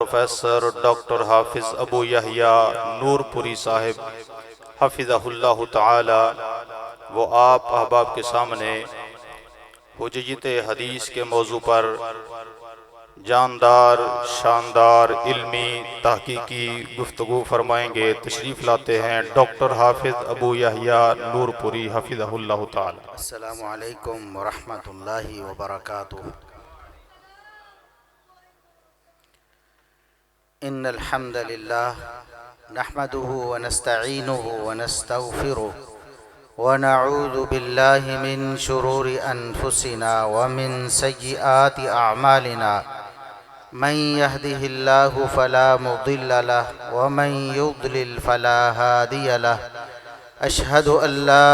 Professor doctor حافظ ابو یحییٰ نور پوری صاحب حفظہ اللہ تعالی، وہ آپ احباب کے سامنے حجیت حدیث کے موضوع پر جاندار شاندار علمی تحقیقی گفتگو فرمائیں گے۔ تشریف لاتے ہیں ڈاکٹر حافظ ابو یحییٰ نور پوری حفظہ اللہ تعالی۔ السلام علیکم ورحمۃ اللہ وبرکاتہ۔ ان الحمد للہ نحمده ونستعینه ونستغفره ونعوذ باللہ من شرور انفسنا ومن سیئات اعمالنا، من يهده الله فلا مضل له ومن يضلل فلا هادي له، اشهد ان لا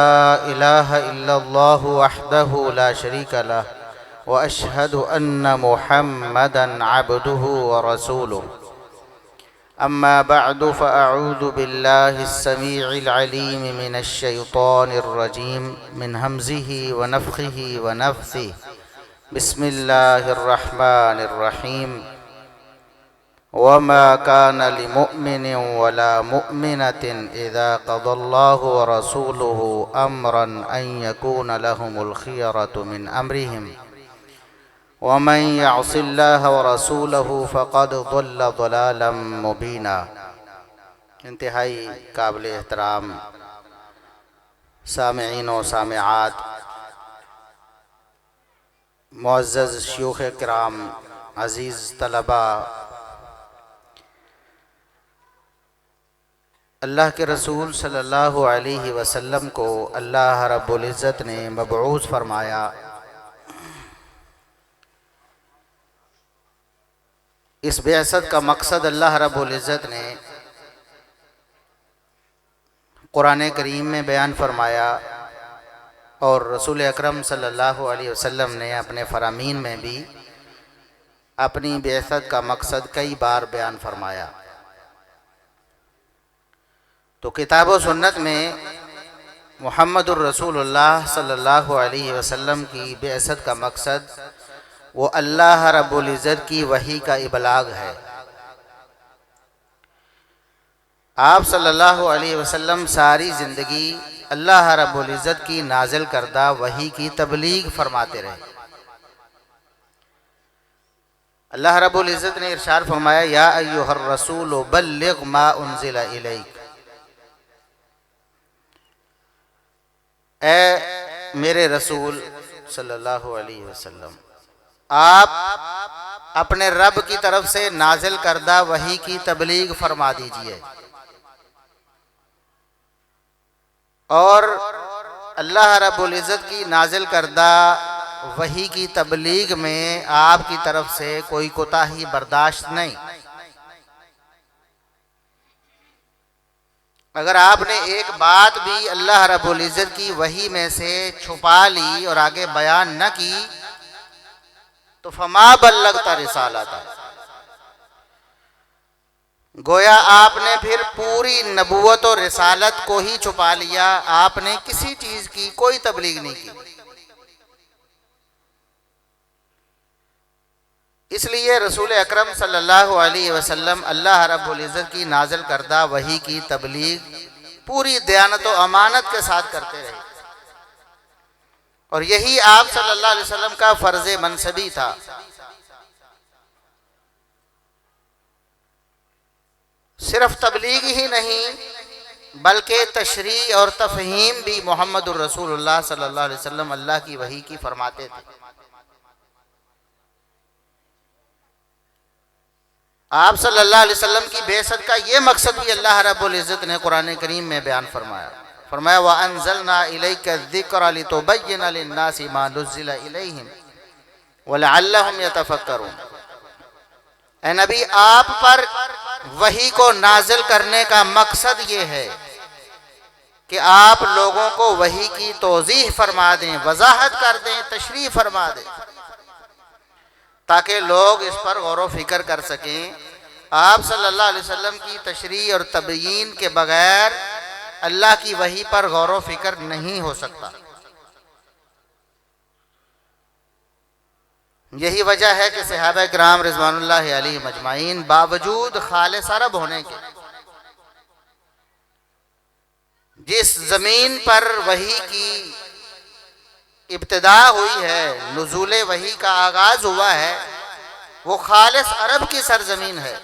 الہ الا اللہ وحدہ لا شریک له واشهد ان محمدا عبده ورسوله۔ اما بعد فاعوذ باللہ السمیع العلیم من الشیطان الرجیم من ہمزہ ونفخہ ونفثہ، بسم اللہ الرحمن الرحیم۔ وما كان لمؤمن ولا مؤمنة إذا قضى الله ورسوله أمرا أن يكون لهم الخيرة من أمرهم، ومن يعص الله ورسوله فقد ضل ضلالا مبينا۔ انتہائی قابل احترام سامعین و سامعات، معزز شیوخ کرام، عزیز طلبہ، اللہ کے رسول صلی اللہ علیہ وسلم کو اللہ رب العزت نے مبعوث فرمایا۔ اس بعثت کا مقصد اللہ رب العزت نے قرآن کریم میں بیان فرمایا، اور رسول اکرم صلی اللہ علیہ وسلم نے اپنے فرامین میں بھی اپنی بعثت کا مقصد کئی بار بیان فرمایا۔ تو کتاب و سنت میں محمد الرسول اللہ صلی اللہ علیہ وسلم کی بعثت کا مقصد وہ اللہ رب العزت کی وحی کا ابلاغ ہے۔ آپ صلی اللہ علیہ وسلم ساری زندگی اللہ رب العزت کی نازل کردہ وحی کی تبلیغ فرماتے رہے۔ اللہ رب العزت نے ارشاد فرمایا، یا ایھا الرسول بلغ ما انزل الیک، اے میرے رسول صلی اللہ علیہ وسلم، آپ اپنے رب کی طرف سے نازل کردہ وحی کی تبلیغ فرما دیجئے۔ اور اللہ رب العزت کی نازل کردہ وحی کی تبلیغ میں آپ کی طرف سے کوئی کوتاہی برداشت نہیں۔ اگر آپ نے ایک بات بھی اللہ رب العزت کی وحی میں سے چھپا لی اور آگے بیان نہ کی تو فما بلغت رسالتہ، گویا آپ نے پھر پوری نبوت و رسالت کو ہی چھپا لیا، آپ نے کسی چیز کی کوئی تبلیغ نہیں کی۔ اس لیے رسول اکرم صلی اللہ علیہ وسلم اللہ رب العزت کی نازل کردہ وحی کی تبلیغ پوری دیانت و امانت کے ساتھ کرتے رہے، اور یہی آپ صلی اللہ علیہ وسلم کا فرض منصبی تھا۔ صرف تبلیغ ہی نہیں بلکہ تشریح اور تفہیم بھی محمد الرسول اللہ صلی اللہ علیہ وسلم اللہ کی وحی کی فرماتے تھے۔ آپ صلی اللہ علیہ وسلم کی بعثت کا یہ مقصد بھی اللہ رب العزت نے قرآن کریم میں بیان فرمایا۔ فرمایا وَأَنزَلْنَا إِلَيْكَ الذِّكْرَ لِتُبَيِّنَ لِلنَّاسِ مَا نُزِّلَ إِلَيْهِمْ وَلَعَلَّهُمْ يَتَفَكَّرُونَ۔ اے نبی، آپ پر وحی کو نازل کرنے کا مقصد یہ ہے کہ آپ لوگوں کو وحی کی توضیح فرما دیں، وضاحت کر دیں، تشریح فرما دیں، تاکہ لوگ اس پر غور و فکر کر سکیں۔ آپ صلی اللہ علیہ وسلم کی تشریح اور تبیین کے بغیر اللہ کی وحی پر غور و فکر نہیں ہو سکتا۔ یہی وجہ ہے کہ صحابہ کرام رضوان اللہ علیہم اجمعین باوجود خالص عرب ہونے کے، جس زمین پر وحی کی ابتدا ہوئی ہے، نزول وحی کا آغاز ہوا ہے، وہ خالص عرب کی سرزمین ہے،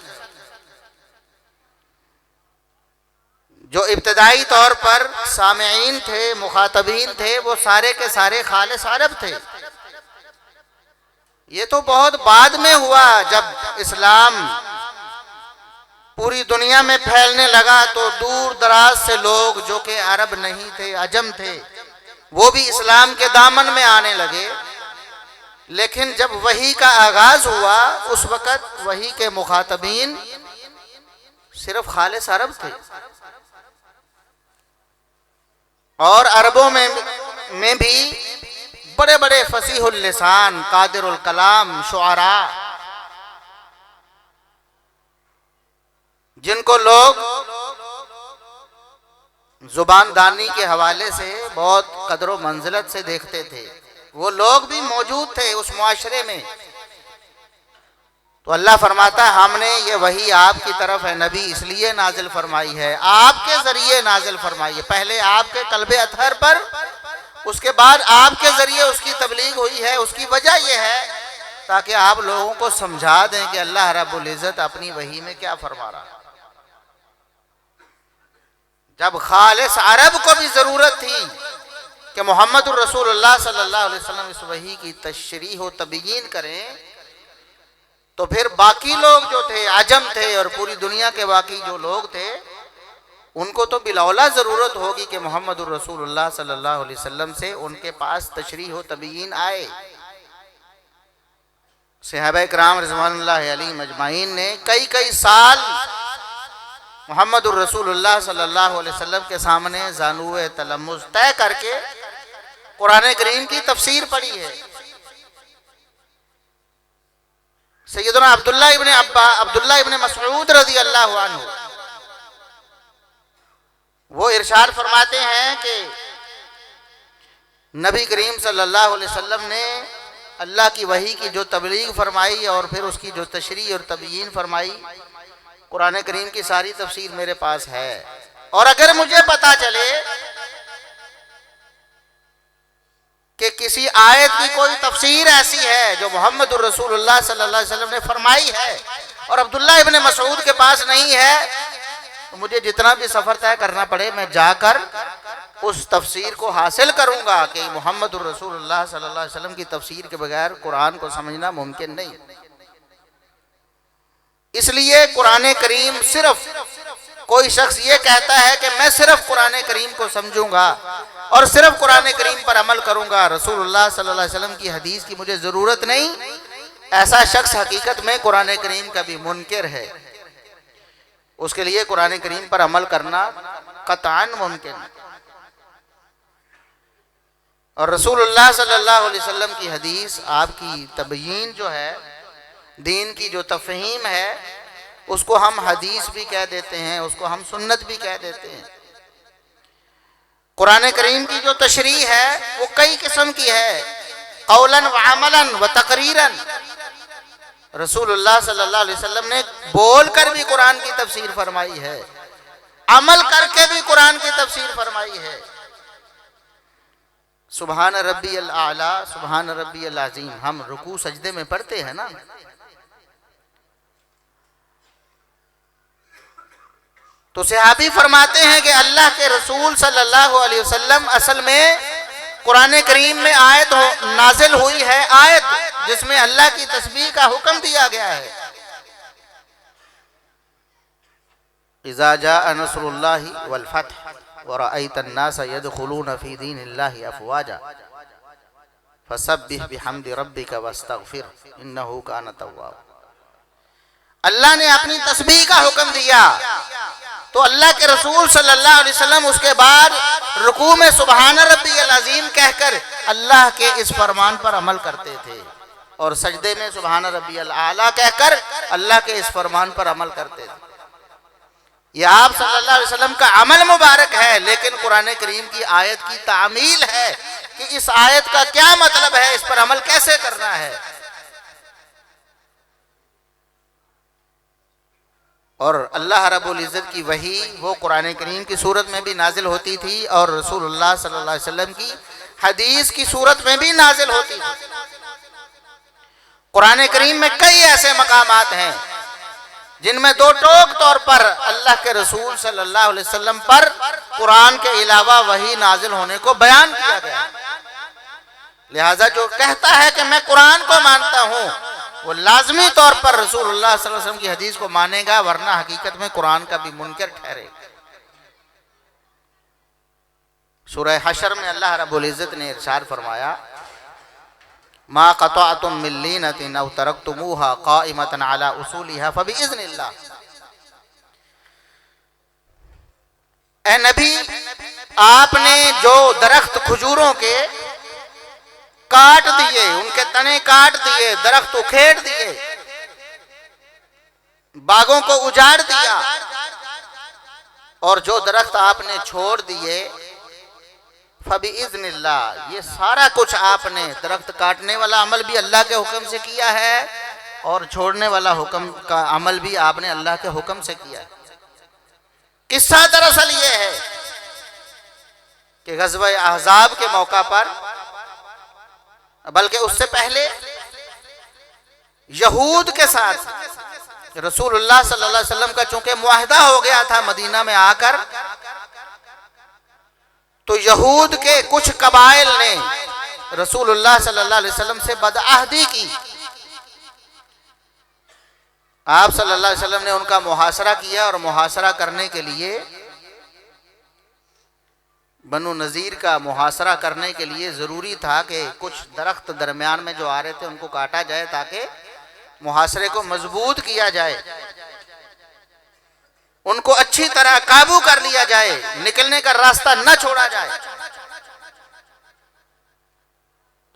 جو ابتدائی طور پر سامعین تھے، مخاطبین تھے، وہ سارے کے سارے خالص عرب تھے۔ یہ تو بہت بعد میں ہوا، جب اسلام پوری دنیا میں پھیلنے لگا تو دور دراز سے لوگ جو کہ عرب نہیں تھے، عجم تھے، وہ بھی اسلام کے دامن میں آنے لگے۔ لیکن جب وحی کا آغاز ہوا اس وقت وحی کے مخاطبین صرف خالص عرب تھے، اور عربوں میں بھی بڑے بڑے فصیح اللسان، قادر الکلام شعراء، جن کو لوگ زبان دانی کے حوالے سے بہت قدر و منزلت سے دیکھتے تھے، وہ لوگ بھی موجود تھے اس معاشرے میں۔ تو اللہ فرماتا ہے ہم نے یہ وحی آپ کی طرف ہے نبی اس لیے نازل فرمائی ہے، آپ کے ذریعے نازل فرمائی ہے، پہلے آپ کے قلب اطہر پر، اس کے بعد آپ کے ذریعے اس کی تبلیغ ہوئی ہے۔ اس کی وجہ یہ ہے تاکہ آپ لوگوں کو سمجھا دیں کہ اللہ رب العزت اپنی وحی میں کیا فرما رہا ہے۔ جب خالص عرب کو بھی ضرورت تھی کہ محمد الرسول اللہ صلی اللہ علیہ وسلم اس وحی کی تشریح و تبیین کریں، تو پھر باقی لوگ جو تھے، عجم تھے اور پوری دنیا کے باقی جو لوگ تھے، ان کو تو بلاولا ضرورت ہوگی کہ محمد الرسول اللہ صلی اللہ علیہ وسلم سے ان کے پاس تشریح و تبیین آئے۔ صحابہ کرام رضوان اللہ علیہم اجمعین نے کئی سال محمد الرسول اللہ صلی اللہ علیہ وسلم کے سامنے زانوئے تلمذ طے کر کے قرآن کریم کی تفسیر پڑھی ہے۔ سیدنا عبداللہ ابن مسعود رضی اللہ عنہ وہ ارشاد فرماتے ہیں کہ نبی کریم صلی اللہ علیہ وسلم نے اللہ کی وحی کی جو تبلیغ فرمائی اور پھر اس کی جو تشریح اور تبیین فرمائی، قرآن کریم کی ساری تفسیر میرے پاس ہے، اور اگر مجھے پتا چلے کہ کسی آیت کی کوئی تفسیر ایسی ہے جو محمد الرسول اللہ صلی اللہ علیہ وسلم نے فرمائی ہے اور عبداللہ ابن مسعود کے پاس نہیں ہے، تو مجھے جتنا بھی سفر طے کرنا پڑے میں جا کر اس تفسیر کو حاصل کروں گا، کہ محمد الرسول اللہ صلی اللہ علیہ وسلم کی تفسیر کے بغیر قرآن کو سمجھنا ممکن نہیں۔ اس لیے قرآن کریم صرف کوئی شخص یہ کہتا ہے کہ میں صرف قرآن کریم کو سمجھوں گا اور صرف قرآن کریم پر عمل کروں گا، رسول اللہ صلی اللہ علیہ وسلم کی حدیث کی مجھے ضرورت نہیں، ایسا شخص حقیقت میں قرآن کریم کا بھی منکر ہے۔ اس کے لیے قرآن کریم پر عمل کرنا قطعاً ممکن ہے۔ اور رسول اللہ صلی اللہ علیہ وسلم کی حدیث، آپ کی تبیین جو ہے، دین کی جو تفہیم ہے، اس کو ہم حدیث بھی کہہ دیتے ہیں، اس کو ہم سنت بھی کہہ دیتے ہیں۔ قرآن کریم کی جو تشریح ہے وہ کئی قسم کی ہے، قولاً و عملاً و تقریراً۔ رسول اللہ صلی اللہ علیہ وسلم نے بول کر بھی قرآن کی تفسیر فرمائی ہے، عمل کر کے بھی قرآن کی تفسیر فرمائی ہے۔ سبحان ربی الاعلی، سبحان ربی العظیم، ہم رکوع سجدے میں پڑھتے ہیں نا، تو صحابی فرماتے ہیں کہ اللہ کے رسول صلی اللہ علیہ وسلم اصل میں قرآن کریم میں آیت نازل ہوئی ہے، آیت جس میں اللہ کی تسبیح کا حکم دیا گیا ہے۔ اذا جاء نصر اللہ والفتح ورأيت الناس يدخلون في دين الله افواجا فسبح بحمد ربك واستغفر انه كان توابا۔ اللہ نے اپنی تسبیح کا حکم دیا تو اللہ کے رسول صلی اللہ علیہ وسلم اس کے بعد رکوع میں سبحان ربی العظیم کہہ کر اللہ کے اس فرمان پر عمل کرتے تھے، اور سجدے میں سبحان ربی الاعلی کہہ کر اللہ کے اس فرمان پر عمل کرتے تھے۔ یہ آپ صلی اللہ علیہ وسلم کا عمل مبارک ہے، لیکن قرآن کریم کی آیت کی تعمیل ہے کہ اس آیت کا کیا مطلب ہے، اس پر عمل کیسے کرنا ہے۔ اور اللہ رب العزت کی وحی وہ قرآن کریم کی صورت میں بھی نازل ہوتی تھی اور رسول اللہ صلی اللہ علیہ وسلم کی حدیث کی صورت میں بھی نازل ہوتی تھی۔ قرآن کریم میں کئی ایسے مقامات ہیں جن میں دو ٹوک طور پر اللہ کے رسول صلی اللہ علیہ وسلم پر قرآن کے علاوہ وحی نازل ہونے کو بیان کیا گیا۔ لہٰذا جو کہتا ہے کہ میں قرآن کو مانتا ہوں وہ لازمی طور پر رسول اللہ صلی اللہ علیہ وسلم کی حدیث کو مانے گا، ورنہ حقیقت میں قرآن کا بھی منکر ٹھہرے گا۔ سورہ حشر میں اللہ رب العزت نے ارشاد فرمایا ما قطعتم من لینۃ او ترکتموها قائمۃ علی اصولها فباذن اللہ۔ اے نبی، آپ نے جو درخت کھجوروں کے کاٹ دیے، ان کے تنے کاٹ دیے، درخت اکھیڑ دیے، باغوں کو اجاڑ دیا، اور جو درخت آپ نے چھوڑ دیے فباذن اللہ، یہ سارا کچھ آپ نے درخت کاٹنے والا عمل بھی اللہ کے حکم سے کیا ہے اور چھوڑنے والا حکم کا عمل بھی آپ نے اللہ کے حکم سے کیا ہے۔ قصہ دراصل یہ ہے کہ غزوہ احزاب کے موقع پر، بلکہ اس سے پہلے یہود کے ساتھ رسول اللہ صلی اللہ علیہ وسلم کا چونکہ معاہدہ ہو گیا تھا مدینہ میں آ کر، تو یہود کے کچھ قبائل نے رسول اللہ صلی اللہ علیہ وسلم سے بدعہدی کی۔ آپ صلی اللہ علیہ وسلم نے ان کا محاصرہ کیا، اور محاصرہ کرنے کے لیے بنو نذیر کا محاصرہ کرنے کے لیے ضروری تھا کہ کچھ درخت درمیان میں جو آ رہے تھے ان کو کاٹا جائے تاکہ محاصرے کو مضبوط کیا جائے، ان کو اچھی طرح قابو کر لیا جائے، نکلنے کا راستہ نہ چھوڑا جائے۔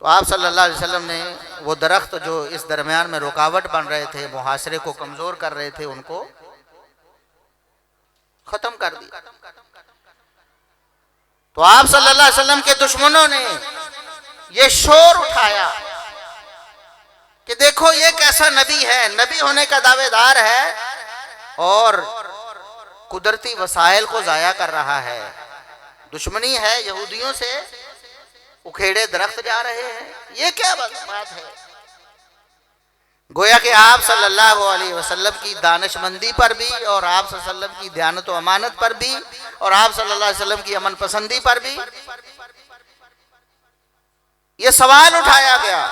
تو آپ صلی اللہ علیہ وسلم نے وہ درخت جو اس درمیان میں رکاوٹ بن رہے تھے، محاصرے کو کمزور کر رہے تھے، ان کو ختم کر دیا۔ تو آپ صلی اللہ علیہ وسلم کے دشمنوں نے یہ شور اٹھایا کہ دیکھو یہ کیسا نبی ہے، نبی ہونے کا دعوے دار ہے اور قدرتی وسائل کو ضائع کر رہا ہے، دشمنی ہے یہودیوں سے، اکھیڑے درخت جا رہے ہیں، یہ کیا بات ہے؟ گویا کہ آپ صلی اللہ علیہ وسلم کی دانش مندی پر بھی، اور آپ صلی اللہ علیہ وسلم کی دیانت و امانت پر بھی، اور آپ صلی اللہ علیہ وسلم کی امن پسندی پر بھی یہ سوال اٹھایا گیا۔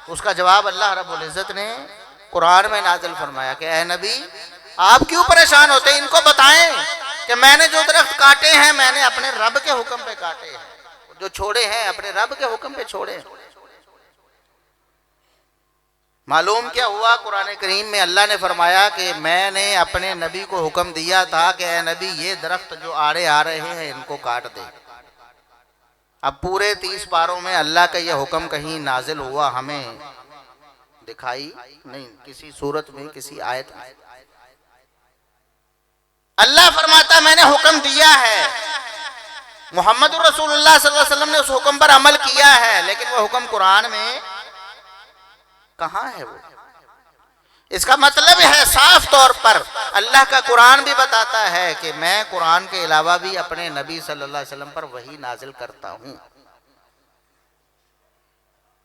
اس کا جواب اللہ رب العزت نے قرآن میں نازل فرمایا کہ اے نبی، آپ کیوں پریشان ہوتے ہیں؟ ان کو بتائیں کہ میں نے جو درخت کاٹے ہیں میں نے اپنے رب کے حکم پہ کاٹے ہیں، جو چھوڑے ہیں اپنے رب کے حکم پہ چھوڑے۔ معلوم کیا ہوا؟ قرآن کریم میں اللہ نے فرمایا کہ میں نے اپنے نبی کو حکم دیا تھا کہ اے نبی، یہ درخت جو آڑے آ رہے ہیں ان کو کاٹ دے۔ اب پورے 30 پاروں میں اللہ کا یہ حکم کہیں نازل ہوا ہمیں دکھائی نہیں، کسی صورت میں، کسی آیت میں۔ اللہ فرماتا میں نے حکم دیا ہے، محمد رسول اللہ صلی اللہ علیہ وسلم نے اس حکم پر عمل کیا ہے، لیکن وہ حکم قرآن میں کہاں ہے؟ وہ اس کا مطلب ہے صاف طور پر اللہ کا قرآن بھی بتاتا ہے کہ میں قرآن کے علاوہ بھی اپنے نبی صلی اللہ علیہ وسلم پر وحی نازل کرتا ہوں۔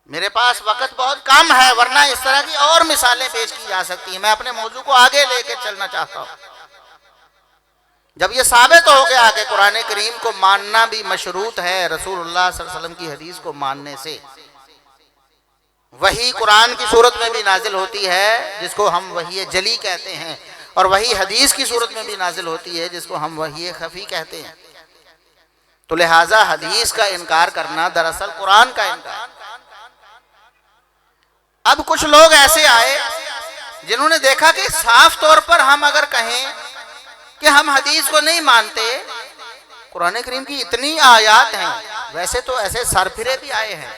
میرے پاس وقت بہت کم ہے، ورنہ اس طرح کی اور مثالیں پیش کی جا سکتی ہیں، میں اپنے موضوع کو آگے لے کے چلنا چاہتا ہوں۔ جب یہ ثابت ہو گیا کہ قرآن کریم کو ماننا بھی مشروط ہے رسول اللہ صلی اللہ علیہ وسلم کی حدیث کو ماننے سے، وحی قرآن کی صورت میں بھی نازل ہوتی ہے جس کو ہم وحی جلی کہتے ہیں، اور وحی حدیث کی صورت میں بھی نازل ہوتی ہے جس کو ہم وحی خفی کہتے ہیں، تو لہٰذا حدیث کا انکار کرنا دراصل قرآن کا انکار۔ اب کچھ لوگ ایسے آئے جنہوں نے دیکھا کہ صاف طور پر ہم اگر کہیں کہ ہم حدیث کو نہیں مانتے، قرآن کریم کی اتنی آیات ہیں، ویسے تو ایسے سر پھرے بھی آئے ہیں۔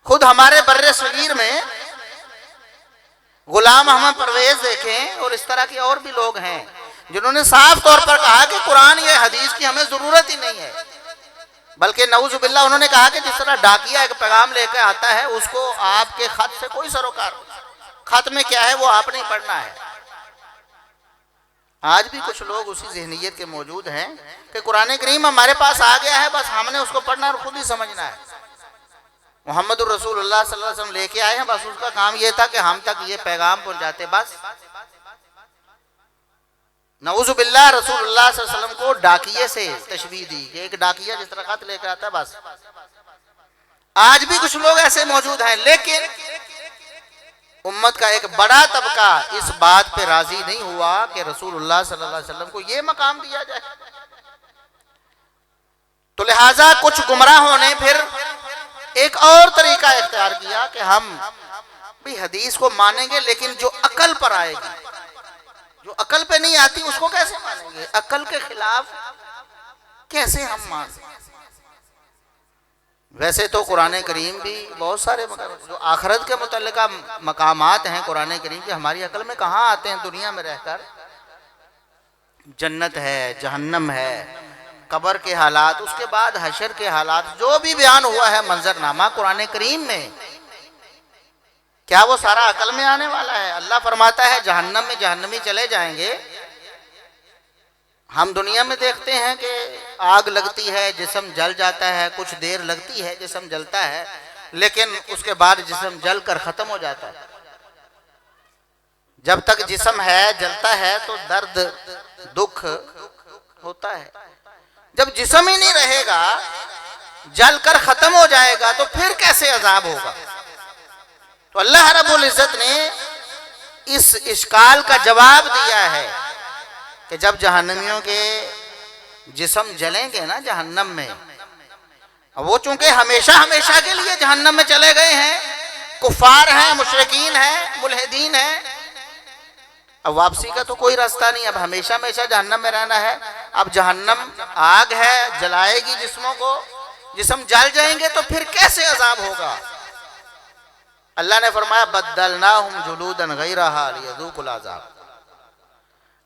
خود ہمارے بر صغیر میں غلام احمد پرویز دیکھیں، اور اس طرح کے اور بھی لوگ ہیں جنہوں نے صاف طور پر کہا کہ قرآن یہ حدیث کی ہمیں ضرورت ہی نہیں ہے، بلکہ نعوذ باللہ انہوں نے کہا کہ جس طرح ڈاکیا ایک پیغام لے کے آتا ہے، اس کو آپ کے خط سے کوئی سروکار، خط میں کیا ہے وہ آپ نہیں پڑھنا ہے، آج بھی کچھ لوگ اسی ذہنیت کے موجود ہیں کہ قرآن کریم ہمارے پاس آ گیا ہے، بس ہم نے اس کو پڑھنا اور خود ہی سمجھنا ہے۔ محمد الرسول اللہ صلی اللہ علیہ وسلم لے کے آئے ہیں، بس اس کا کام یہ تھا کہ ہم تک یہ پیغام پہنچاتے، بس۔ نعوذ باللہ، رسول اللہ صلی اللہ علیہ وسلم کو ڈاکیے سے تشبیہ دی کہ ایک ڈاکیہ جس طرح خط لے کے آتا ہے، بس۔ آج بھی کچھ لوگ ایسے موجود ہیں، لیکن امت کا ایک بڑا طبقہ اس بات پہ راضی نہیں ہوا کہ رسول اللہ صلی اللہ علیہ وسلم کو یہ مقام دیا جائے۔ تو لہٰذا کچھ گمراہوں نے پھر ایک اور طریقہ اختیار کیا کہ ہم بھی حدیث کو مانیں گے، لیکن جو عقل پر آئے گی، جو عقل پہ نہیں آتی اس کو کیسے مانیں گے؟ عقل کے خلاف کیسے ہم مان سکیں؟ ویسے تو قرآن کریم بھی بہت سارے جو آخرت کے متعلقہ مقامات ہیں قرآن کریم کے، ہماری عقل میں کہاں آتے ہیں دنیا میں رہ کر؟ جنت ہے، جہنم ہے، قبر کے حالات، اس کے بعد حشر کے حالات، جو بھی بیان ہوا ہے منظرنامہ قرآن کریم میں، کیا وہ سارا عقل میں آنے والا ہے؟ اللہ فرماتا ہے جہنم میں جہنمی چلے جائیں گے۔ ہم دنیا میں دیکھتے ہیں کہ آگ لگتی ہے، جسم جل جاتا ہے، کچھ دیر لگتی ہے، جسم جلتا ہے، لیکن اس کے بعد جسم جل کر ختم ہو جاتا ہے۔ جب تک جسم ہے، جلتا ہے، تو درد دکھ ہوتا ہے۔ جب جسم ہی نہیں رہے گا، جل کر ختم ہو جائے گا، تو پھر کیسے عذاب ہوگا؟ تو اللہ رب العزت نے اس اشکال کا جواب دیا ہے کہ جب جہنمیوں کے جسم جلیں گے نا جہنم میں، وہ چونکہ ہمیشہ ہمیشہ کے لیے جہنم میں چلے گئے ہیں، کفار ہیں، مشرکین ہیں، ملحدین ہیں، اب واپسی کا تو کوئی راستہ نہیں، اب ہمیشہ ہمیشہ جہنم میں رہنا ہے۔ اب جہنم آگ ہے، جلائے گی جسموں کو، جسم جل جائیں گے تو پھر کیسے عذاب ہوگا؟ اللہ نے فرمایا بدلناہم جلودا غیرہا لیذوقوا العذاب،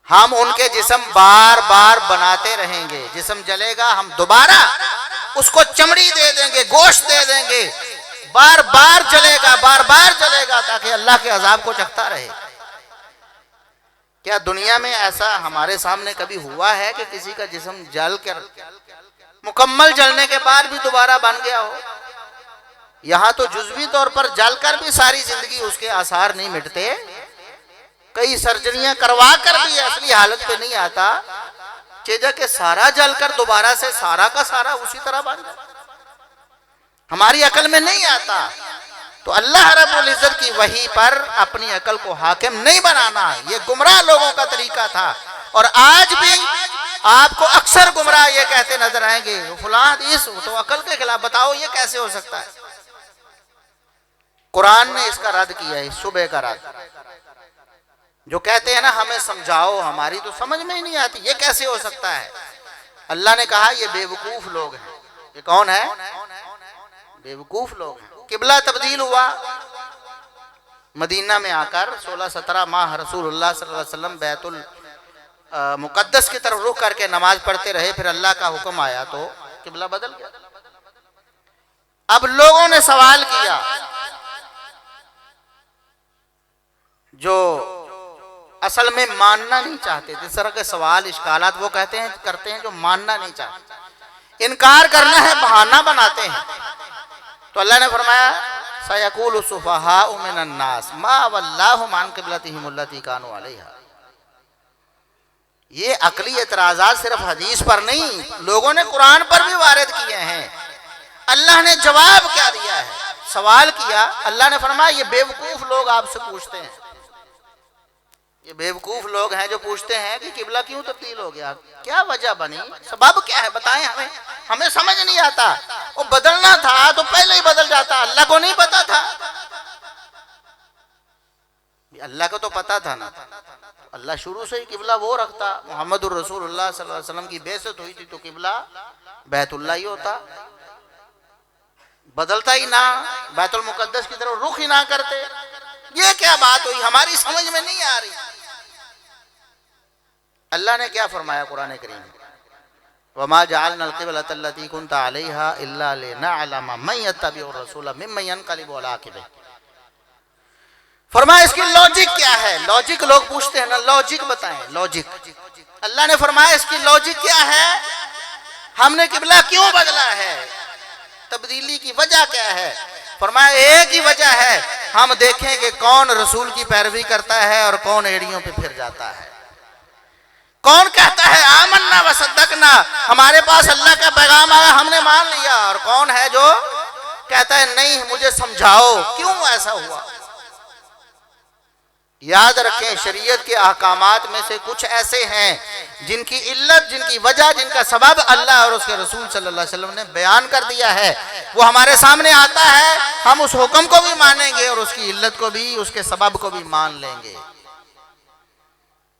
ہم ان کے جسم بار بار بناتے رہیں گے، جسم جلے گا ہم دوبارہ اس کو چمڑی دے دیں گے، گوشت دے دیں گے، بار بار جلے گا، بار بار جلے گا، تاکہ اللہ کے عذاب کو چکھتا رہے۔ کیا دنیا میں ایسا ہمارے سامنے کبھی ہوا ہے کہ کسی کا جسم جل کر مکمل جلنے کے بعد بھی دوبارہ بن گیا ہو؟ یہاں تو جزوی طور پر جل کر بھی ساری زندگی اس کے آثار نہیں مٹتے، کئی سرجریاں کروا کر بھی اصلی حالت پہ نہیں آتا، چیزا کہ سارا جل کر دوبارہ سے سارا کا سارا اسی طرح بن جائے، ہماری عقل میں نہیں آتا۔ تو اللہ رب العزت کی وحی پر اپنی عقل کو حاکم نہیں بنانا، یہ گمراہ لوگوں کا طریقہ تھا، اور آج بھی آپ کو اکثر گمراہ یہ کہتے نظر آئیں گے فلاں حدیث تو عقل کے خلاف، بتاؤ یہ کیسے ہو سکتا ہے؟ قرآن نے اس کا رد کیا ہے، شبہ کا رد۔ جو کہتے ہیں نا ہمیں سمجھاؤ، ہماری تو سمجھ میں ہی نہیں آتی، یہ کیسے ہو سکتا ہے؟ اللہ نے کہا یہ بے وقوف لوگ ہیں۔ یہ کون ہے؟ بے وقوف لوگ ہیں۔ قبلہ تبدیل ہوا، مدینہ میں آ کر 16-17 ماہ رسول اللہ صلی اللہ علیہ وسلم بیت المقدس کی طرف رخ کر کے نماز پڑھتے رہے، پھر اللہ کا حکم آیا تو قبلہ بدل گیا۔ اب لوگوں نے سوال کیا، جو اصل میں ماننا نہیں چاہتے تھے، اس طرح کے سوال اشکالات وہ کرتے ہیں جو ماننا نہیں چاہتے، انکار کرنا ہے بہانہ بناتے ہیں۔ تو اللہ نے فرمایا سَيَقُولُ السُّفَهَاءُ مِنَ النَّاسِ مَا وَلَّاهُمْ عَنْ قِبْلَتِهِمُ الَّتِي كَانُوا عَلَيْهَا۔ یہ عقلی اعتراضات صرف حدیث پر نہیں، لوگوں نے قرآن پر بھی وارد کیے ہیں۔ اللہ نے جواب کیا دیا ہے؟ سوال کیا، اللہ نے فرمایا یہ بے وقوف لوگ آپ سے پوچھتے ہیں، یہ بے وقوف لوگ ہیں جو پوچھتے ہیں کہ قبلہ کیوں تبدیل ہو گیا، کیا وجہ بنی، سبب کیا ہے، بتائیں ہمیں سمجھ نہیں آتا۔ وہ بدلنا تھا تو پہلے ہی بدل جاتا، اللہ کو نہیں پتا تھا؟ اللہ کو تو پتا تھا نا، اللہ شروع سے ہی قبلہ وہ رکھتا۔ محمد الرسول اللہ صلی اللہ علیہ وسلم کی بعثت ہوئی تھی تو قبلہ بیت اللہ ہی ہوتا، بدلتا ہی نہ، بیت المقدس کی طرف رخ ہی نہ کرتے۔ یہ کیا بات ہوئی، ہماری سمجھ میں نہیں آ رہی۔ اللہ نے کیا فرمایا قرآن کریم میں؟ وَمَا جَعَلْنَا الْقِبْلَةَ الَّتِي كُنْتَ عَلَيْهَا إِلَّا لِنَعْلَمَ مَن يَتَّبِعُ الرَّسُولَ مِمَّن يَنقَلِبُ عَلَىٰ عَقِبَيْهِ۔ فرمایا اس کی لاجک کیا ہے؟ لاجک لوگ پوچھتے ہیں نا، لاجک بتائیں، لاجک اللہ نے فرمایا اس کی لوجک کیا ہے، ہم نے قبلہ کیوں بدلا ہے، تبدیلی کی وجہ کیا ہے؟ فرمایا ایک ہی وجہ ہے، ہم دیکھیں کہ کون رسول کی پیروی کرتا ہے اور کون ایڑیوں پہ پھر جاتا ہے، کون کہتا ہے آمنا وصدقنا، ہمارے پاس اللہ کا پیغام آیا ہم نے مان لیا، اور کون ہے جو کہتا ہے نہیں مجھے سمجھاؤ کیوں ایسا ہوا۔ یاد رکھیں شریعت کے احکامات میں سے کچھ ایسے ہیں جن کی علت، جن کی وجہ، جن کا سبب اللہ اور اس کے رسول صلی اللہ علیہ وسلم نے بیان کر دیا ہے، وہ ہمارے سامنے آتا ہے، ہم اس حکم کو بھی مانیں گے اور اس کی علت کو بھی، اس کے سبب کو بھی مان لیں گے۔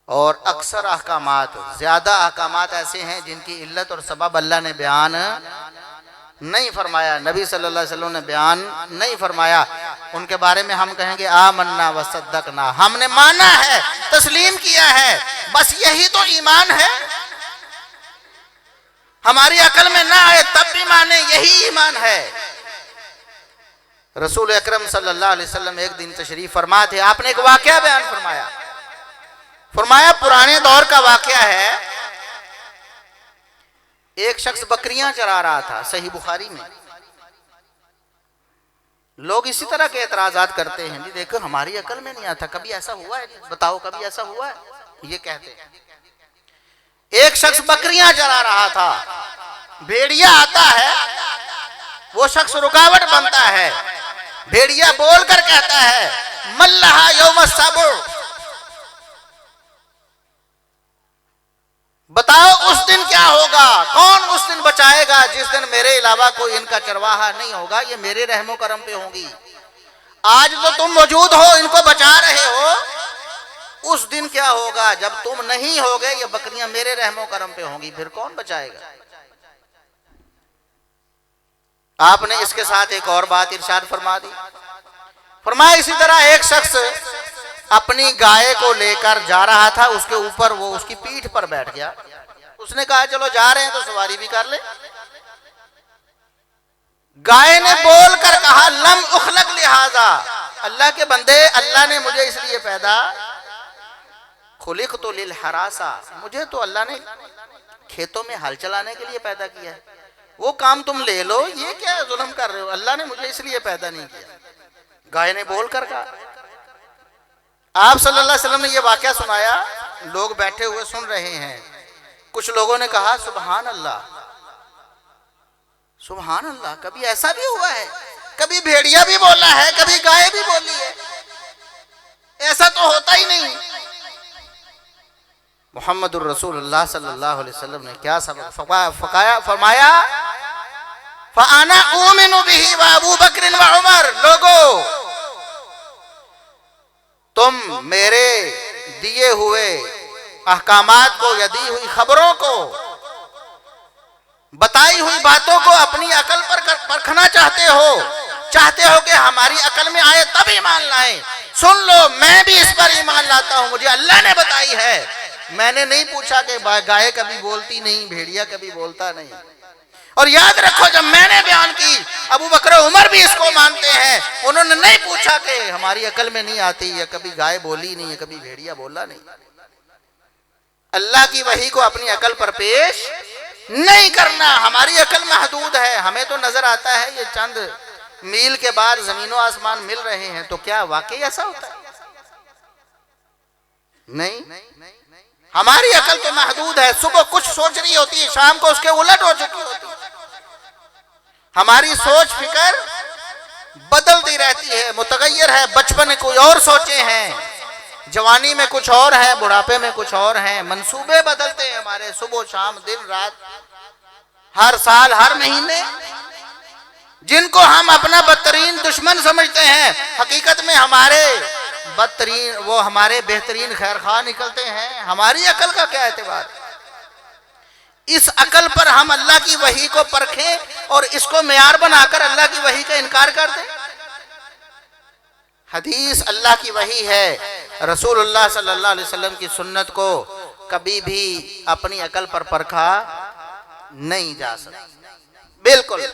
اور اکثر احکامات، زیادہ احکامات ایسے ہیں جن کی علت اور سبب اللہ نے بیان نہیں فرمایا، نبی صلی اللہ علیہ وسلم نے بیان نہیں فرمایا، ان کے بارے میں ہم کہیں گے آمنا وصدقنا، ہم نے مانا ہے، تسلیم کیا ہے، بس یہی تو ایمان ہے، ہماری عقل میں نہ آئے تب بھی مانے، یہی ایمان ہے۔ رسول اکرم صلی اللہ علیہ وسلم ایک دن تشریف فرما تھے، آپ نے ایک واقعہ بیان فرمایا پرانے دور کا واقعہ ہے، ایک شخص بکریاں چرا رہا تھا، صحیح بخاری میں۔ لوگ اسی طرح کے اعتراضات کرتے ہیں، جی دیکھو ہماری عقل میں نہیں آتا، کبھی ایسا ہوا ہے، بتاؤ کبھی ایسا ہوا ہے، یہ کہتے ہیں۔ ایک شخص بکریاں چرا رہا تھا، بھیڑیا آتا ہے، وہ شخص رکاوٹ بنتا ہے، بھیڑیا بول کر کہتا ہے ملہا یوم السبع، بتاؤ اس دن کیا ہوگا، کون اس دن بچائے گا جس دن میرے علاوہ کوئی ان کا چرواہا نہیں ہوگا، یہ میرے رحم و کرم پہ ہوں گی۔ آج تو تم موجود ہو، ان کو بچا رہے ہو، اس دن کیا ہوگا جب تم نہیں ہوگے، یہ بکریاں میرے رحم و کرم پہ ہوں گی، پھر کون بچائے گا؟ آپ نے اس کے ساتھ ایک اور بات ارشاد فرما دی، فرمایا اسی طرح ایک شخص اپنی گائے کو لے کر جا رہا تھا، اس کے اوپر وہ اس کی پیٹھ پر بیٹھ گیا، اس نے کہا چلو جا رہے ہیں تو سواری بھی کر لیں۔ گائے نے بول کر کہا لم اخلق لہذا، اللہ کے بندے اللہ نے مجھے اس لیے پیدا، خلقت للحراسہ، مجھے تو اللہ نے کھیتوں میں ہل چلانے کے لیے پیدا کیا ہے، وہ کام تم لے لو، یہ کیا ظلم کر رہے ہو، اللہ نے مجھے اس لیے پیدا نہیں کیا۔ گائے نے بول کر کہا۔ آپ صلی اللہ علیہ وسلم نے یہ واقعہ سنایا، لوگ بیٹھے ہوئے سن رہے ہیں، کچھ لوگوں نے کہا سبحان اللہ، سبحان اللہ، کبھی ایسا بھی ہوا ہے، کبھی بھیڑیا بھی بولا ہے، کبھی گائے بھی بولی ہے، ایسا تو ہوتا ہی نہیں۔ محمد الرسول اللہ صلی اللہ علیہ وسلم نے کیا سبق فرمایا، فَأَنَا أُؤْمِنُ بِهِ وَأَبُو بَكْرٍ وَعُمَرٍ، لوگو تم میرے دیے ہوئے احکامات کو یا دی ہوئی خبروں کو، بتائی ہوئی باتوں کو اپنی عقل پر پرکھنا چاہتے ہو کہ ہماری عقل میں آئے تب ایمان لائیں، سن لو میں بھی اس پر ایمان لاتا ہوں، مجھے اللہ نے بتائی ہے، میں نے نہیں پوچھا کہ گائے کبھی بولتی نہیں، بھیڑیا کبھی بولتا نہیں۔ اور یاد رکھو جب میں نے بیان کی، ابو بکر عمر بھی اس کو مانتے ہیں، انہوں نے نہیں پوچھا کہ ہماری عقل میں نہیں آتی، یا کبھی گائے بولی نہیں، یا کبھی بھیڑیا بولا نہیں۔ اللہ کی وحی کو اپنی عقل پر پیش نہیں کرنا، ہماری عقل محدود ہے، ہمیں تو نظر آتا ہے یہ چند میل کے بعد زمین و آسمان مل رہے ہیں، تو کیا واقعی ایسا ہوتا ہے؟ نہیں، ہماری عقل تو محدود ہے، صبح کچھ سوچ رہی ہوتی ہے، شام کو اس کے الٹ ہو چکی ہوتی ہے، ہماری سوچ فکر بدلتی رہتی ہے، متغیر ہے، بچپن میں کوئی اور سوچے ہیں، جوانی میں کچھ اور ہے، بڑھاپے میں کچھ اور ہیں، منصوبے بدلتے ہیں ہمارے، صبح شام دن رات، ہر سال ہر مہینے، جن کو ہم اپنا بدترین دشمن سمجھتے ہیں، حقیقت میں ہمارے بدترین، وہ ہمارے بہترین خیر خواہ نکلتے ہیں۔ ہماری عقل کا کیا اعتبار؟ اس عقل پر ہم اللہ کی وحی کو پرکھیں اور اس کو معیار بنا کر اللہ کی وحی کا انکار کر دیں۔ حدیث اللہ کی وحی ہے، رسول اللہ صلی اللہ علیہ وسلم کی سنت کو کبھی بھی اپنی عقل پر پرکھا نہیں جا سکتا۔ بالکل۔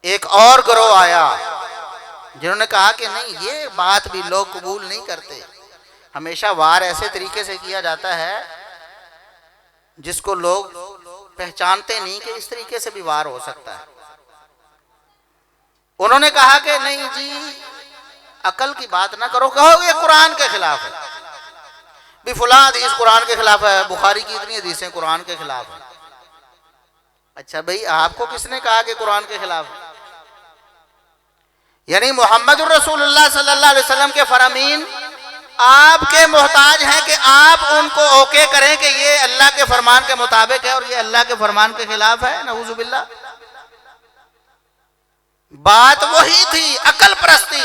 ایک اور گروہ آیا جنہوں نے کہا کہ نہیں، یہ بات بھی لوگ قبول نہیں کرتے، ہمیشہ وار ایسے طریقے سے کیا جاتا ہے جس کو لوگ پہچانتے نہیں کہ اس طریقے سے بھی وار ہو سکتا ہے۔ انہوں نے کہا کہ نہیں جی عقل کی بات نہ کرو، کہو یہ قرآن کے خلاف ہے، بھی فلاں حدیث قرآن کے خلاف ہے، بخاری کی اتنی حدیثیں قرآن کے خلاف ہیں۔ اچھا بھئی آپ کو کس نے کہا کہ قرآن کے خلاف ہے؟ یعنی محمد الرسول اللہ صلی اللہ علیہ وسلم کے فرامین آپ کے محتاج ہیں کہ آپ ان کو اوکے کریں کہ یہ اللہ کے فرمان کے مطابق ہے اور یہ اللہ کے فرمان کے خلاف ہے؟ نعوذ باللہ۔ بات وہی تھی عقل پرستی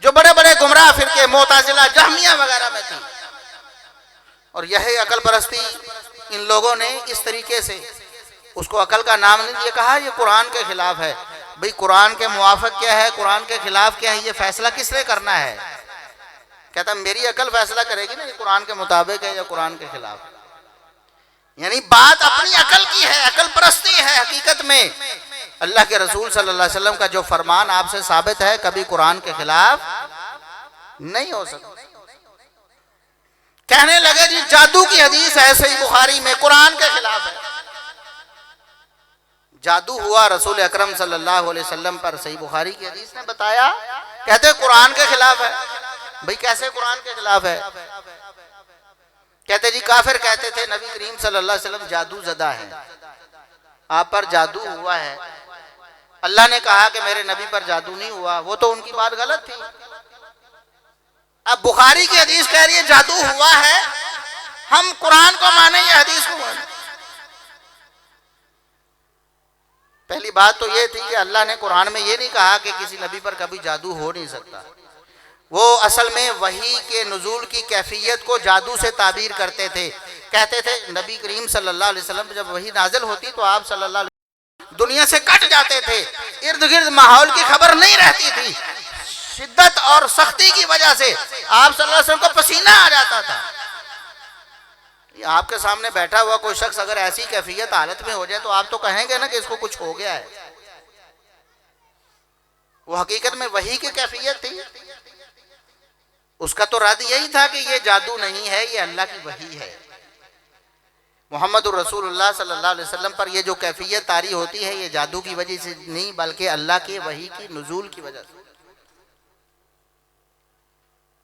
جو بڑے بڑے گمراہ فرقے معتزلہ جہمیہ وغیرہ میں تھی، اور یہی عقل پرستی ان لوگوں نے اس طریقے سے اس کو عقل کا نام نہیں دیا، کہا یہ قرآن کے خلاف ہے۔ بھئی قرآن کے موافق کیا ہے، قرآن کے خلاف کیا ہے، یہ فیصلہ کس نے کرنا ہے؟ کہتا میری عقل فیصلہ کرے گی نا یہ قرآن کے مطابق ہے یا قرآن کے خلاف۔ یعنی بات اپنی عقل کی ہے، عقل پرستی ہے۔ حقیقت میں اللہ کے رسول صلی اللہ علیہ وسلم کا جو فرمان آپ سے ثابت ہے کبھی قرآن کے خلاف نہیں ہو سکتا۔ کہنے لگے جی جادو کی حدیث ہے صحیح بخاری میں، قرآن کے خلاف ہے۔ جادو ہوا رسول اکرم صلی اللہ علیہ وسلم پر، صحیح بخاری کی حدیث نے بتایا، کہتے قرآن کے خلاف ہے۔ بھئی کیسے قرآن کے خلاف ہے؟ کہتے جی کافر کہتے تھے نبی کریم صلی اللہ علیہ وسلم جادو زدہ ہیں، آپ پر جادو ہوا ہے۔ اللہ نے کہا کہ میرے نبی پر جادو نہیں ہوا، وہ تو ان کی بات غلط تھی۔ اب بخاری کی حدیث کہہ رہی ہے جادو ہوا ہے، ہم قرآن کو مانیں یا حدیث کو مانیں؟ پہلی بات تو یہ تھی کہ اللہ نے قرآن میں یہ نہیں کہا کہ کسی نبی پر کبھی جادو ہو نہیں سکتا۔ وہ اصل میں وحی کے نزول کی کیفیت کو جادو سے تعبیر کرتے تھے، کہتے تھے نبی کریم صلی اللہ علیہ وسلم جب وحی نازل ہوتی تو آپ صلی اللہ علیہ وسلم دنیا سے کٹ جاتے تھے، ارد گرد ماحول کی خبر نہیں رہتی تھی، شدت اور سختی کی وجہ سے آپ صلی اللہ علیہ وسلم کو پسینہ آ جاتا تھا۔ آپ کے سامنے بیٹھا ہوا کوئی شخص اگر ایسی کیفیت حالت میں ہو جائے تو آپ تو کہیں گے نا کہ اس کو کچھ ہو گیا ہے۔ وہ حقیقت میں وحی کی کیفیت تھی، اس کا تو رد یہی تھا کہ یہ جادو نہیں ہے، یہ اللہ کی وحی ہے۔ محمد الرسول اللہ صلی اللہ علیہ وسلم پر یہ جو کیفیت طاری ہوتی ہے یہ جادو کی وجہ سے نہیں بلکہ اللہ کے وحی کی نزول کی وجہ سے۔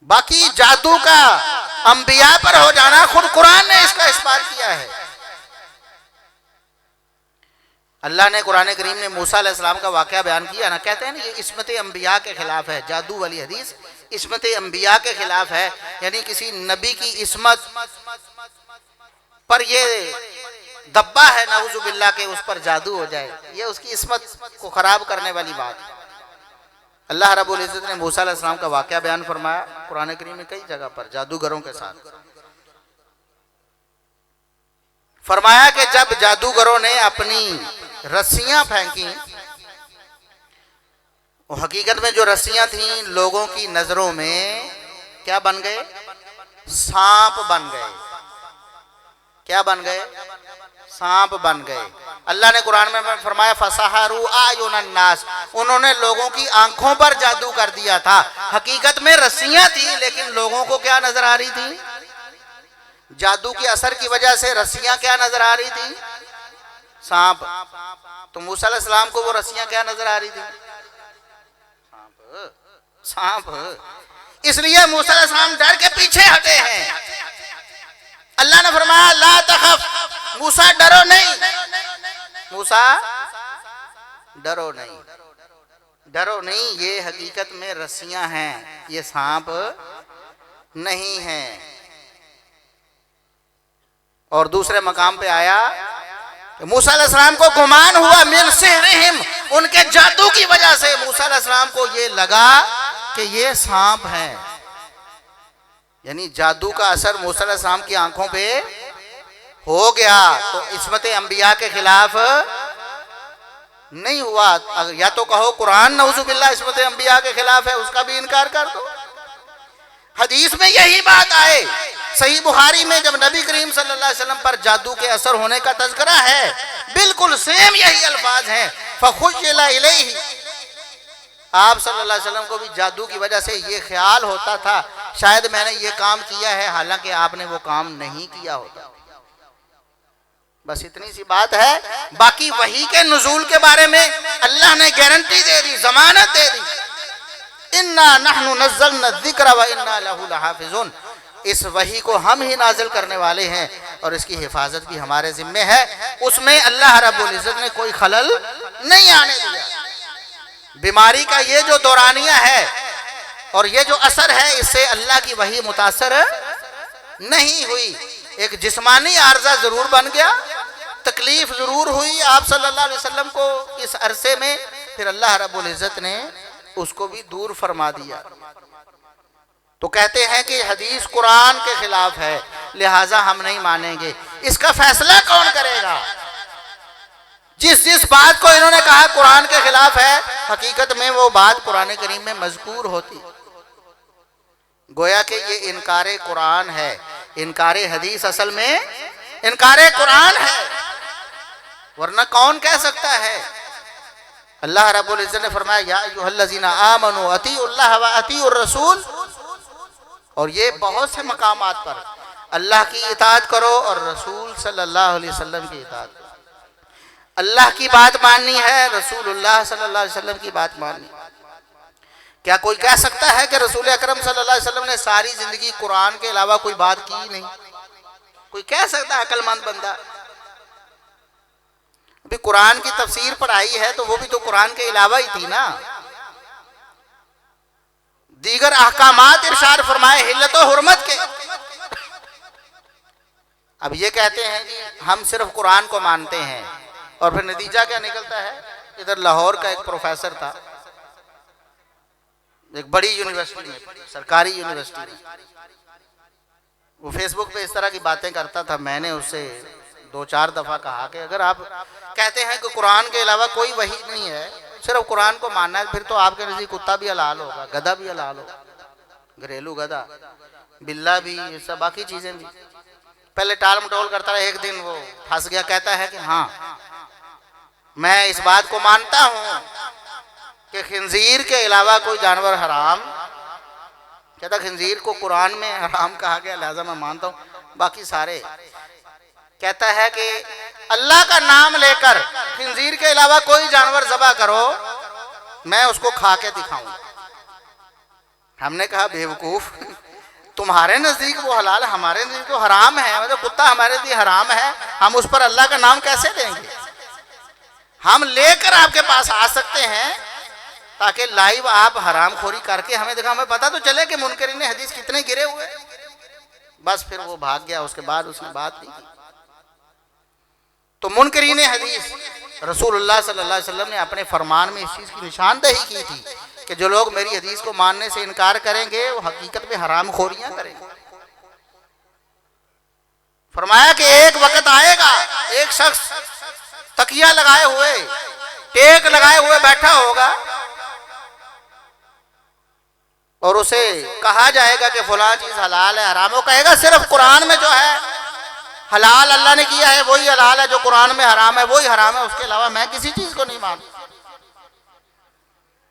باقی جادو کا انبیاء پر ہو جانا خود قرآن نے اس کا اثبات کیا ہے۔ اللہ نے قرآن کریم میں موسیٰ علیہ السلام کا واقعہ بیان کیا نا، کہتے ہیں نا یہ عصمت انبیاء کے خلاف ہے، جادو والی حدیث عصمت انبیاء کے خلاف ہے، یعنی کسی نبی کی عصمت پر یہ دبا ہے نعوذ باللہ کہ اس پر جادو ہو جائے، یہ اس کی عصمت کو خراب کرنے والی بات ہے۔ اللہ رب العزت نے موسیٰ علیہ السلام کا واقعہ بیان فرمایا قرآن کریم میں کئی جگہ پر جادوگروں کے ساتھ، فرمایا کہ جب جادوگروں نے اپنی رسیاں پھینکیں، وہ حقیقت میں جو رسیاں تھیں لوگوں کی نظروں میں کیا بن گئے؟ سانپ بن گئے۔ کیا بن گئے؟ سانپ بن گئے۔ اللہ نے قرآن میں فرمایا فَسَحَرُوا أَعْيُنَ النَّاسِ، انہوں نے لوگوں کی آنکھوں پر جادو کر دیا تھا۔ حقیقت میں رسیاں تھیں لیکن لوگوں کو کیا نظر آ رہی تھی؟ جادو کے اثر کی وجہ سے رسیاں کیا نظر آ رہی تھی؟ سانپ۔ تو موسیٰ علیہ السلام کو وہ رسیاں کیا نظر آ رہی تھی؟ سانپ۔ اس لیے موسیٰ علیہ السلام ڈر کے پیچھے ہٹے ہیں۔ اللہ نے فرمایا لا تخف، موسیٰ ڈرو نہیں، موسیٰ ڈرو نہیں، ڈرو نہیں، یہ حقیقت میں رسیاں ہیں، یہ سانپ نہیں ہیں۔ اور دوسرے مقام پہ آیا کہ موسیٰ علیہ السلام کو گمان ہوا من سحرہم، ان کے جادو کی وجہ سے موسیٰ علیہ السلام کو یہ لگا کہ یہ سانپ ہیں، یعنی جادو کا اثر موسیٰ علیہ السلام کی آنکھوں پہ ہو گیا۔ تو عصمت انبیاء کے خلاف نہیں ہوا، یا تو کہو قرآن نعوذ باللہ عصمت انبیاء کے خلاف ہے، اس کا بھی انکار کر دو۔ حدیث میں یہی بات آئے، صحیح بخاری میں جب نبی کریم صلی اللہ علیہ وسلم پر جادو کے اثر ہونے کا تذکرہ ہے بالکل سیم یہی الفاظ ہیں فَخُيِّلَ إِلَيْهِ، آپ صلی اللہ علیہ وسلم کو بھی جادو کی وجہ سے یہ خیال ہوتا تھا شاید میں نے یہ کام کیا ہے حالانکہ آپ نے وہ کام نہیں کیا ہوتا. بس اتنی سی بات ہے. باقی وحی کے نزول کے بارے میں اللہ نے گارنٹی دے دی, ضمانت دے دی, اِنَّا نَحْنُ نَزَّلْنَا الذِّكْرَ وَإِنَّا لَهُ لَحَافِظُونَ. اس وحی کو ہم ہی نازل کرنے والے ہیں اور اس کی حفاظت بھی ہمارے ذمے ہے. اس میں اللہ رب العزت نے کوئی خلل نہیں آنے دیا. بیماری کا یہ جو دورانیہ ہے اور یہ جو اثر ہے, اس سے اللہ کی وحی متاثر نہیں ہوئی. ایک جسمانی عارضہ ضرور بن گیا, تکلیف ضرور ہوئی آپ صلی اللہ علیہ وسلم کو اس عرصے میں, پھر اللہ رب العزت نے اس کو بھی دور فرما دیا. تو کہتے ہیں کہ حدیث قرآن کے خلاف ہے, لہٰذا ہم نہیں مانیں گے. اس کا فیصلہ کون کرے گا؟ جس بات کو انہوں نے کہا قرآن کے خلاف ہے, حقیقت میں وہ بات قرآن کریم میں مذکور ہوتی. گویا کہ یہ انکار قرآن ہے. انکار حدیث اصل میں انکار قرآن ہے, ورنہ کون کہہ سکتا ہے؟ اللہ رب العزت نے فرمایا یا ایھا الذین آمنوا اطیعوا اللہ واطیعوا الرسول, اور یہ بہت سے مقامات پر اللہ کی اطاعت کرو اور رسول صلی اللہ علیہ وسلم کی اطاعت کرو. اللہ کی بات ماننی ہے, رسول اللہ صلی اللہ علیہ وسلم کی بات ماننی. کیا کوئی کہہ سکتا ہے کہ رسول اکرم صلی اللہ علیہ وسلم نے ساری زندگی قرآن کے علاوہ کوئی بات کی نہیں؟ کوئی کہہ سکتا ہے عقل مند بندہ؟ ابھی قرآن کی تفسیر پڑھائی ہے تو وہ بھی تو قرآن کے علاوہ ہی تھی نا. دیگر احکامات ارشاد فرمائے حلت و حرمت کے. اب یہ کہتے ہیں جی ہم صرف قرآن کو مانتے ہیں, اور پھر نتیجہ کیا نکلتا ہے؟ ادھر لاہور کا ایک پروفیسر تھا, ایک بڑی یونیورسٹی میں, سرکاری یونیورسٹی میں, وہ فیس بک پہ اس طرح کی باتیں کرتا تھا. میں نے اس سے 2-4 دفعہ کہا کہ اگر آپ کہتے ہیں کہ قرآن کے علاوہ کوئی وحی نہیں ہے, صرف قرآن کو ماننا ہے, پھر تو آپ کے نزدیک کتا بھی حلال ہوگا, گدھا بھی حلال ہوگا, گھریلو گدھا, بلّا بھی, یہ سب باقی چیزیں بھی. پہلے ٹال مٹول کرتا رہا, ایک دن وہ پھنس گیا. کہتا ہے کہ ہاں میں اس بات کو مانتا ہوں کہ خنزیر کے علاوہ کوئی جانور حرام. کہتا خنزیر کو قرآن میں حرام کہا گیا لہذا میں مانتا ہوں, باقی سارے. کہتا ہے کہ اللہ کا نام لے کر خنزیر کے علاوہ کوئی جانور ذبح کرو, میں اس کو کھا کے دکھاؤں. ہم نے کہا بیوقوف, تمہارے نزدیک وہ حلال ہے, ہمارے نزدیک تو حرام ہے. مطلب کتا ہمارے نزدیک حرام ہے, ہم اس پر اللہ کا نام کیسے دیں گے؟ ہم لے کر آپ کے پاس آ سکتے ہیں تاکہ لائیو آپ حرام خوری کر کے ہمیں دکھا, ہمیں پتہ تو چلے کہ منکرین حدیث کتنے گرے ہوئے. بس پھر وہ بھاگ گیا, اس کے بعد اس نے بات نہیں کی. تو منکرین حدیث رسول اللہ صلی اللہ علیہ وسلم نے اپنے فرمان میں اس چیز کی نشاندہی کی تھی کہ جو لوگ میری حدیث کو ماننے سے انکار کریں گے وہ حقیقت میں حرام خوریاں کریں گے. فرمایا کہ ایک وقت آئے گا, ایک شخص تکیہ لگائے ہوئے, ٹیک لگائے ہوئے بیٹھا ہوگا, اور اسے کہا جائے گا کہ فلاں چیز حلال ہے حرام. وہ کہے گا صرف قرآن میں جو ہے حلال اللہ نے کیا ہے وہی حلال ہے, جو قرآن میں حرام ہے وہی حرام ہے, اس کے علاوہ میں کسی چیز کو نہیں مانتا.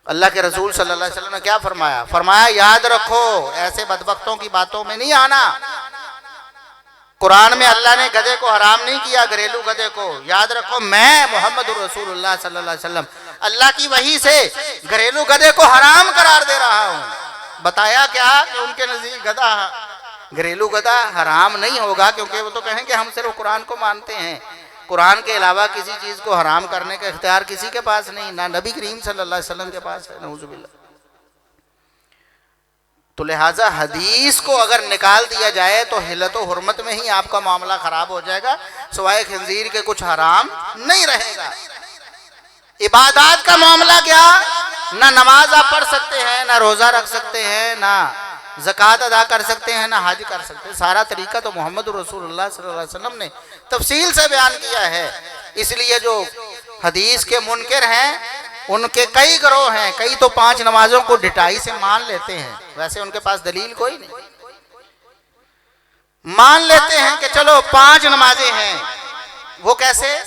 اللہ کے رسول صلی اللہ علیہ وسلم نے کیا فرمایا؟ فرمایا یاد رکھو ایسے بدبختوں کی باتوں میں نہیں آنا. قرآن میں اللہ نے گدھے کو حرام نہیں کیا, گھریلو گدھے کو. یاد رکھو میں محمد رسول اللہ صلی اللہ علیہ وسلم اللہ کی وحی سے گھریلو گدھے کو حرام قرار دے رہا ہوں. بتایا کیا کہ ان کے نزدیک گدھا, گھریلو گدھا حرام نہیں ہوگا, کیونکہ وہ تو کہیں کہ ہم صرف قرآن کو مانتے ہیں, قرآن کے علاوہ کسی چیز کو حرام کرنے کا اختیار کسی کے پاس نہیں, نہ نبی کریم صلی اللہ علیہ وسلم کے پاس ہے, نعوذ باللہ. تو لہٰذا حدیث کو اگر نکال دیا جائے تو حلت و حرمت میں ہی آپ کا معاملہ خراب ہو جائے گا, سوائے خنزیر کے کچھ حرام نہیں رہے گا. عبادات کا معاملہ کیا؟ نہ نماز آپ پڑھ سکتے ہیں, نہ روزہ رکھ سکتے ہیں, نہ زکوٰۃ ادا کر سکتے ہیں, نہ حج کر سکتے ہیں. سارا طریقہ تو محمد رسول اللہ صلی اللہ علیہ وسلم نے تفصیل سے بیان کیا ہے. اس لیے جو حدیث کے منکر ہیں ان کے کئی گروہ ہیں, کئی تو 5 نمازوں کو ڈٹائی سے مان لیتے ہیں, ویسے ان کے پاس دلیل کوئی نہیں. مان لیتے ہیں کہ چلو 5 نمازیں ہیں. وہ کیسے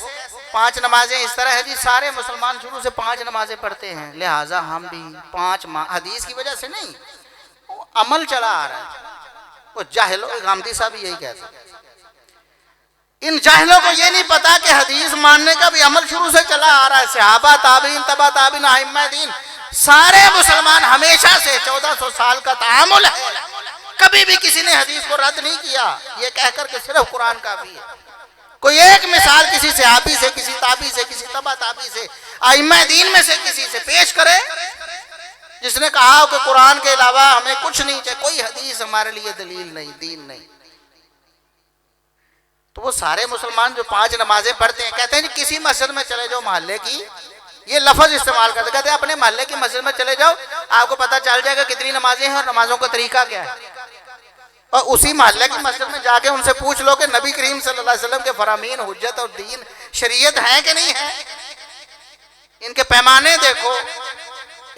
5 نمازیں؟ اس طرح ہے جی سارے مسلمان شروع سے 5 نمازیں پڑھتے ہیں, لہٰذا ہم بھی 5 حدیث کی وجہ سے نہیں, عمل چلا آ رہا ہے. وہ جاہلوں غامدی صاحب یہی کہتے ہیں. ان جاہلوں کو یہ نہیں پتا کہ حدیث ماننے کا بھی عمل شروع سے چلا آ رہا ہے. صحابہ، تابعین، تبع تابعین، ائمہ دین، سارے مسلمان ہمیشہ سے 1400 سال کا تعامل ہے. کبھی بھی کسی نے حدیث کو رد نہیں کیا یہ کہہ کر کہ صرف قرآن کافی ہے. کوئی ایک مثال کسی صحابی سے، کسی تابعی سے، کسی تبع تابعی سے، ائمہ دین میں سے کسی سے پیش کرے جس نے کہا ہو کہ قرآن کے علاوہ ہمیں کچھ نہیں چاہیے، کوئی حدیث ہمارے لیے دلیل نہیں، دین نہیں. تو وہ سارے مسلمان جو 5 نمازیں پڑھتے ہیں کہتے ہیں جی کسی مسجد میں چلے جاؤ محلے کی، یہ لفظ استعمال کرتے کہتے ہیں اپنے محلے کی مسجد میں چلے جاؤ، آپ کو پتہ چل جائے گا کتنی نمازیں ہیں اور نمازوں کا طریقہ کیا ہے. اور اسی محلے کی مسجد میں جا کے ان سے پوچھ لو کہ نبی کریم صلی اللہ علیہ وسلم کے فرامین، حجت اور دین، شریعت ہیں کہ نہیں ہے. ان کے پیمانے دیکھو،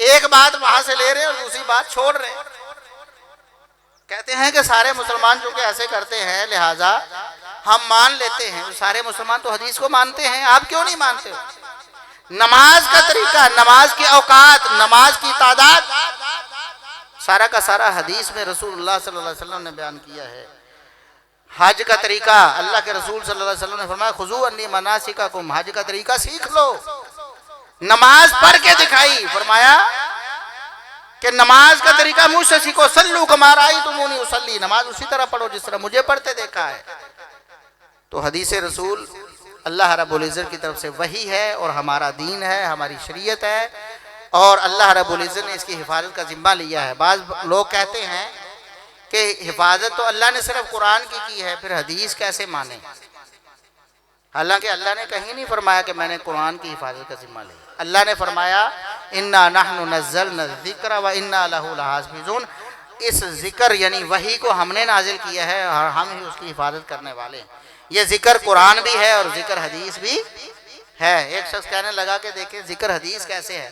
ایک بات وہاں سے لے رہے اور دوسری بات چھوڑ رہے. کہتے ہیں کہ سارے مسلمان جو کہ ایسے کرتے ہیں لہٰذا ہم مان لیتے ہیں. سارے مسلمان تو حدیث کو مانتے ہیں، آپ کیوں نہیں مانتے ہو؟ نماز کا طریقہ، نماز کی اوقات، نماز کی تعداد، سارا کا سارا حدیث میں رسول اللہ صلی اللہ علیہ وسلم نے بیان کیا ہے. حج کا طریقہ اللہ کے رسول صلی اللہ علیہ وسلم نے فرمایا خذوا عنی مناسککم، حج کا طریقہ سیکھ لو. نماز پڑھ کے دکھائی، فرمایا کہ نماز کا طریقہ مجھ سے سیکھو. صلوا کما رأیتمونی اصلی، نماز اسی طرح پڑھو جس طرح مجھے پڑھتے دیکھا ہے. تو حدیث رسول اللہ رب العزت کی طرف سے وحی ہے اور ہمارا دین ہے، ہماری شریعت ہے، اور اللہ رب العزت نے اس کی حفاظت کا ذمہ لیا ہے. بعض لوگ کہتے ہیں کہ حفاظت تو اللہ نے صرف قرآن کی ہے، پھر حدیث کیسے مانے؟ حالانکہ اللہ نے کہیں نہیں فرمایا کہ میں نے قرآن کی حفاظت کا ذمہ لیا. اللہ نے فرمایا انا نحن نزلنا الذکر وانا لہ لحافظون، اس ذکر یعنی وحی کو ہم نے نازل کیا ہے اور ہم ہی اس کی حفاظت کرنے والے ہیں. یہ ذکر قرآن بھی ہے اور ذکر حدیث بھی ہے. ایک شخص کہنے لگا کہ دیکھیں ذکر حدیث کیسے ہے.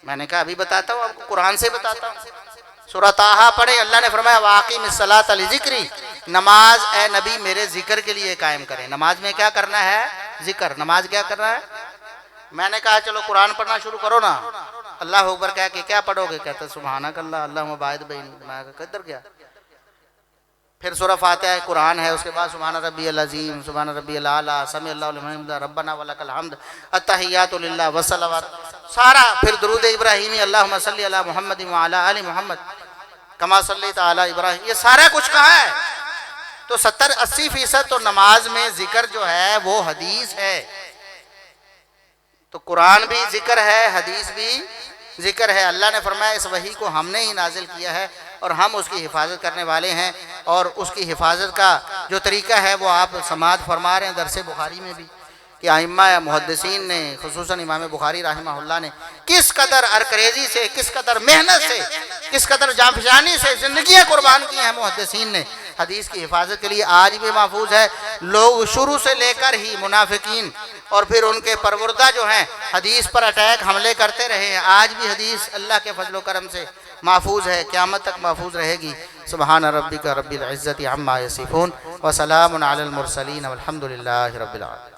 میں نے کہا ابھی بتاتا ہوں آپ کو، قرآن سے بتاتا ہوں. سورہ طٰہٰ پڑھے، اللہ نے فرمایا وَأَقِمِ الصَّلَاةَ لِذِكْرِي، نماز اے نبی میرے ذکر کے لیے قائم کریں. نماز میں کیا کرنا ہے؟ ذکر. نماز کیا کرنا ہے؟ میں نے کہا چلو قرآن پڑھنا شروع کرو نا. اللہ اکبر کہہ کے کیا پڑھو گے؟ کہتے سبحانک اللہ اللہم باعث بینی. میں کہا کدھر گیا؟ پھر سورہ فاتحہ قرآن ہے، اس کے بعد سبحان ربی العظیم، سبحان ربی الاعلیٰ، سمیع اللہ لمن حمدہ، ربنا ولک الحمد، التحیات للہ والصلوات، سارا. پھر درود ابراہیمی، اللہم صلی علی محمد وعلی آل محمد کما صلیت علی ابراہیم. یہ سارا کچھ کہا ہے. تو 70-80% تو نماز میں ذکر جو ہے وہ حدیث ہے. تو قرآن بھی ذکر ہے، حدیث بھی ذکر ہے. اللہ نے فرمایا اس وحی کو ہم نے ہی نازل کیا ہے اور ہم اس کی حفاظت کرنے والے ہیں. اور اس کی حفاظت کا جو طریقہ ہے وہ آپ سماعت فرما رہے ہیں درس بخاری میں بھی کہ ائمہ محدثین نے، خصوصاً امام بخاری رحمہ اللہ نے کس قدر ارکریزی سے، کس قدر محنت سے، کس قدر جانفشانی سے زندگیاں قربان کی ہیں محدثین نے حدیث کی حفاظت کے لیے. آج بھی محفوظ ہے. لوگ شروع سے لے کر ہی منافقین اور پھر ان کے پروردہ جو ہیں حدیث پر اٹیک حملے کرتے رہے ہیں. آج بھی حدیث اللہ کے فضل و کرم سے محفوظ ہے، قیامت تک محفوظ رہے گی. سبحان ربک رب العزت عما یصفون وسلام علی المرسلین والحمد للہ رب العالمین.